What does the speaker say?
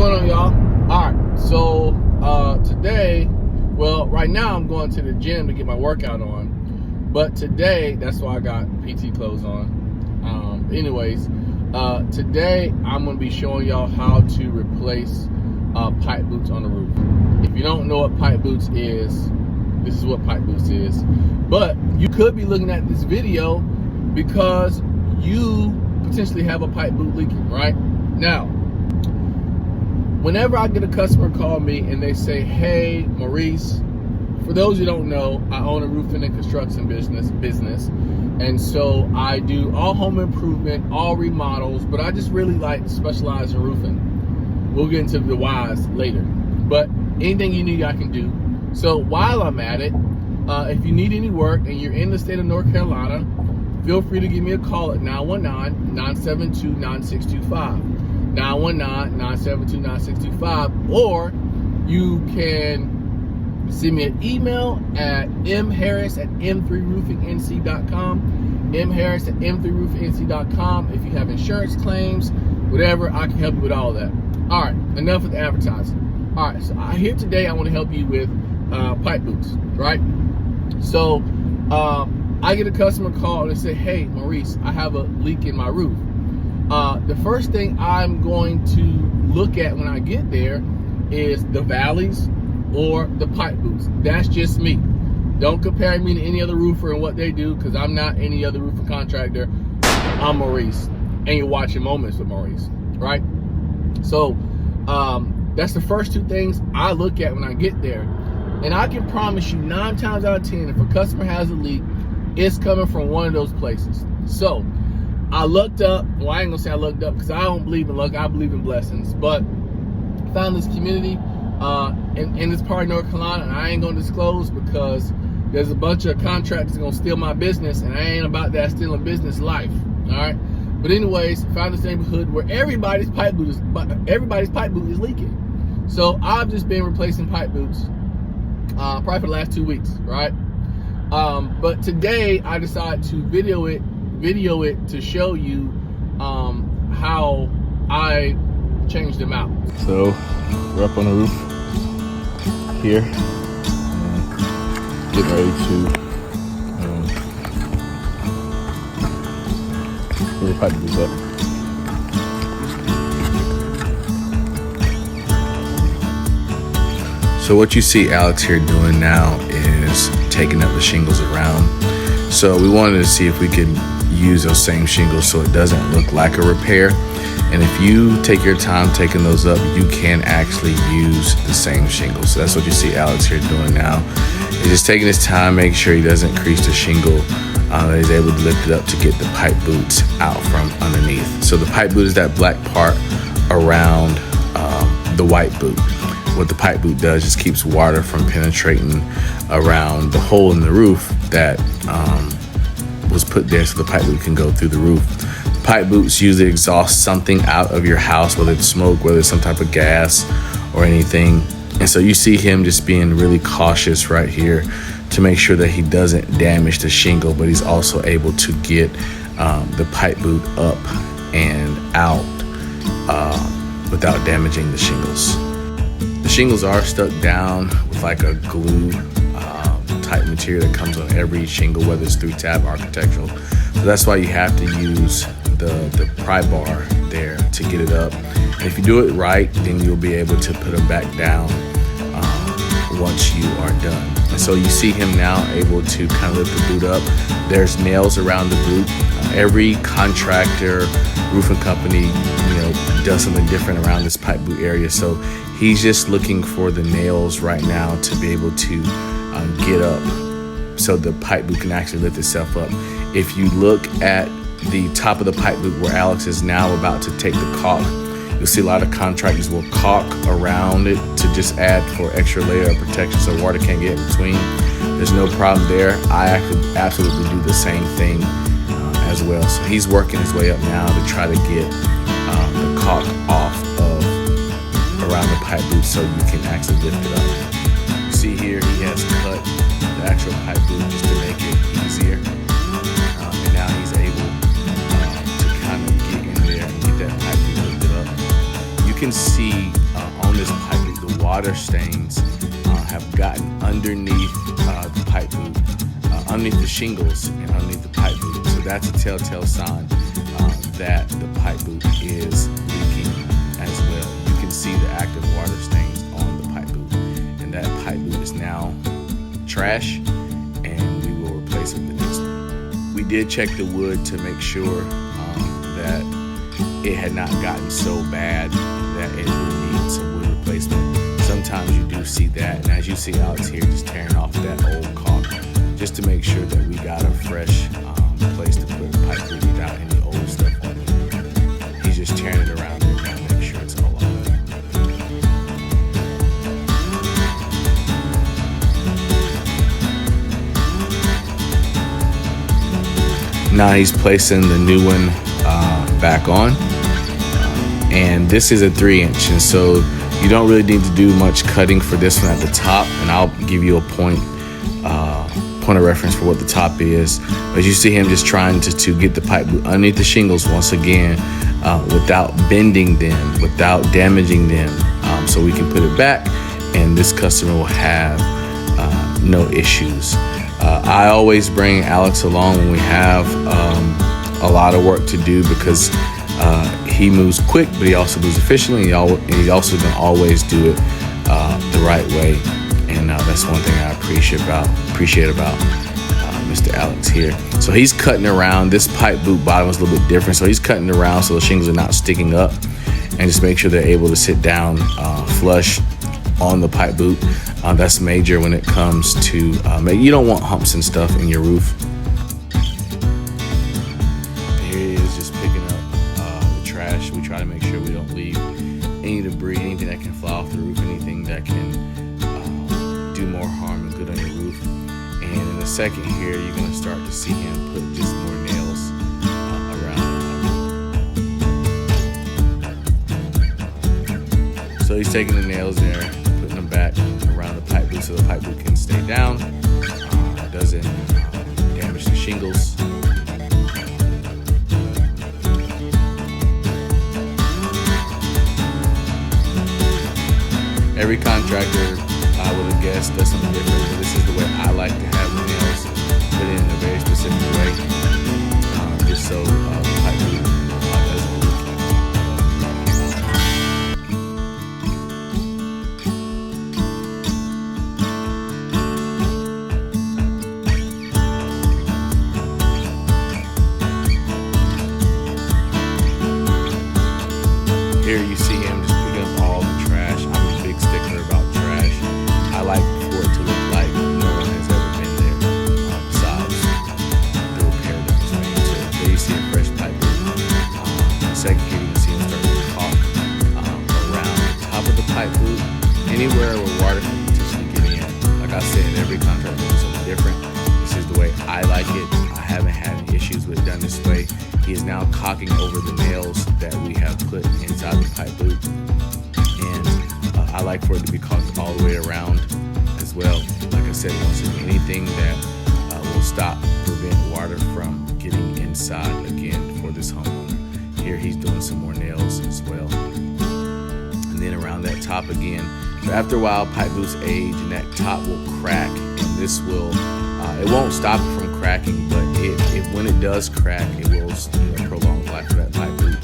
going on, y'all? All right, so today, well, right now I'm going to the gym to get my workout on, but today, that's why I got PT clothes on. Today I'm going to be showing y'all how to replace pipe boots on the roof. If you don't know what pipe boots is, this is what pipe boots is. But you could be looking at this video because you potentially have a pipe boot leaking, right? Now, whenever I get a customer call me and they say, hey, Maurice, for those who don't know, I own a roofing and construction business. And so I do all home improvement, all remodels, but I just really like to specialize in roofing. We'll get into the whys later. But anything you need, I can do. So while I'm at it, if you need any work and you're in the state of North Carolina, feel free to give me a call at 919-972-9625. 919-972-9625, or you can send me an email at mharris@m3roofingnc.com, mharris@m3roofingnc.com. If you have insurance claims, whatever, I can help you with all of that. All right, enough of the advertising. All right, so here today I want to help you with pipe boots, right? So I get a customer call and they say, hey, Maurice, I have a leak in my roof. The first thing I'm going to look at when I get there is the valleys or the pipe boots. That's just me. Don't compare me to any other roofer and what they do, because I'm not any other roofing contractor. I'm Maurice, and you're watching Moments with Maurice, right? So that's the first two things I look at when I get there. And I can promise you 9 times out of 10, if a customer has a leak, it's coming from one of those places. So I looked up, well, I ain't gonna say I looked up because I don't believe in luck, I believe in blessings, but found this community in this part of North Carolina, and I ain't gonna disclose because there's a bunch of contractors gonna steal my business, and I ain't about that stealing business life, all right? But anyways, found this neighborhood where everybody's pipe boot is leaking. So I've just been replacing pipe boots probably for the last 2 weeks, right? But today I decided to video it to show you how I changed them out. So we're up on the roof here, getting ready to put the pipe boots up. So what you see Alex here doing now is taking up the shingles around. So we wanted to see if we could use those same shingles so it doesn't look like a repair. And if you take your time taking those up, you can actually use the same shingles. So that's what you see Alex here doing now. He's just taking his time, making sure he doesn't crease the shingle. He's able to lift it up to get the pipe boots out from underneath. So the pipe boot is that black part around the white boot. What the pipe boot does is keeps water from penetrating around the hole in the roof that was put there so the pipe boot can go through the roof. The pipe boots usually exhaust something out of your house, whether it's smoke, whether it's some type of gas or anything. And so you see him just being really cautious right here to make sure that he doesn't damage the shingle, but he's also able to get the pipe boot up and out without damaging the shingles. The shingles are stuck down with like a glue type material that comes on every shingle, whether it's 3-tab architectural. So that's why you have to use the pry bar there to get it up. And if you do it right, then you'll be able to put them back down once you are done. And so you see him now able to kind of lift the boot up. There's nails around the boot. Every contractor, roofing company, does something different around this pipe boot area. So he's just looking for the nails right now to be able to get up so the pipe boot can actually lift itself up. If you look at the top of the pipe boot where Alex is now about to take the caulk, you'll see a lot of contractors will caulk around it to just add for extra layer of protection so water can't get in between. There's no problem there. I absolutely do the same thing as well. So he's working his way up now to try to get the caulk off of around the pipe boot so you can actually lift it up. You see here he has cut the actual pipe boot just to make it easier. And now he's able to kind of get in there and get that pipe boot lifted up. You can see on this pipe boot, the water stains have gotten underneath the pipe boot, underneath the shingles and underneath the pipe boot. So that's a telltale sign that the pipe boot is leaking as well. You can see the active water stains on the pipe boot, and that pipe boot is now trash, and we will replace it with the next one. We did check the wood to make sure that it had not gotten so bad that it would need some wood replacement. Sometimes you do see that, and as you see Alex here just tearing off that old caulk just to make sure that we got a fresh place to put the pipe boot without any old stuff on it. He's just tearing it around there now to make sure it's all off. Now he's placing the new one back on, and this is a 3-inch, and so you don't really need to do much cutting for this one at the top, and I'll give you a point of reference for what the top is. But you see him just trying to get the pipe boot underneath the shingles once again, without bending them, without damaging them, so we can put it back and this customer will have no issues. I always bring Alex along when we have a lot of work to do, because he moves quick, but he also moves efficiently, and he's also going to always do it the right way. And that's one thing I appreciate about Mr. Alex here. So he's cutting around. This pipe boot bottom is a little bit different, so he's cutting around so the shingles are not sticking up, and just make sure they're able to sit down flush on the pipe boot. That's major when it comes to you don't want humps and stuff in your roof. Here he is just picking up the trash. We try to make sure we don't leave any debris, anything that can fly off the roof, anything that can do more harm than good on your roof. And in a second here, you're going to start to see him put just more nails around. So he's taking the nails there, putting them back around the pipe boot so the pipe boot can stay down, doesn't damage the shingles. Every contractor, I would have guessed, does something different, but this is the way I like to have the nails put in a very specific way, just so the pipe boot doesn't leak. Here you see him just picking up all the trash. I'm a big stickler about trash. I like for it to look like no one has ever been there, besides the repair that was made. So there you see a fresh pipe boot. Second here you can see him starting to caulk around the top of the pipe boot, anywhere where water can potentially get in. Like I said, every contractor does something different. This is the way I like it. I haven't had any issues with it done this way. He is now caulking over the nails that we have put inside the pipe boot, and I like for it to be caulked all the way around as well. Like I said, once again, anything that will prevent water from getting inside again for this homeowner. Here he's doing some more nails as well, and then around that top again. So after a while, pipe boots age, and that top will crack, and this will it won't stop it from cracking, but when it does crack, it will prolong the life of that pipe boot.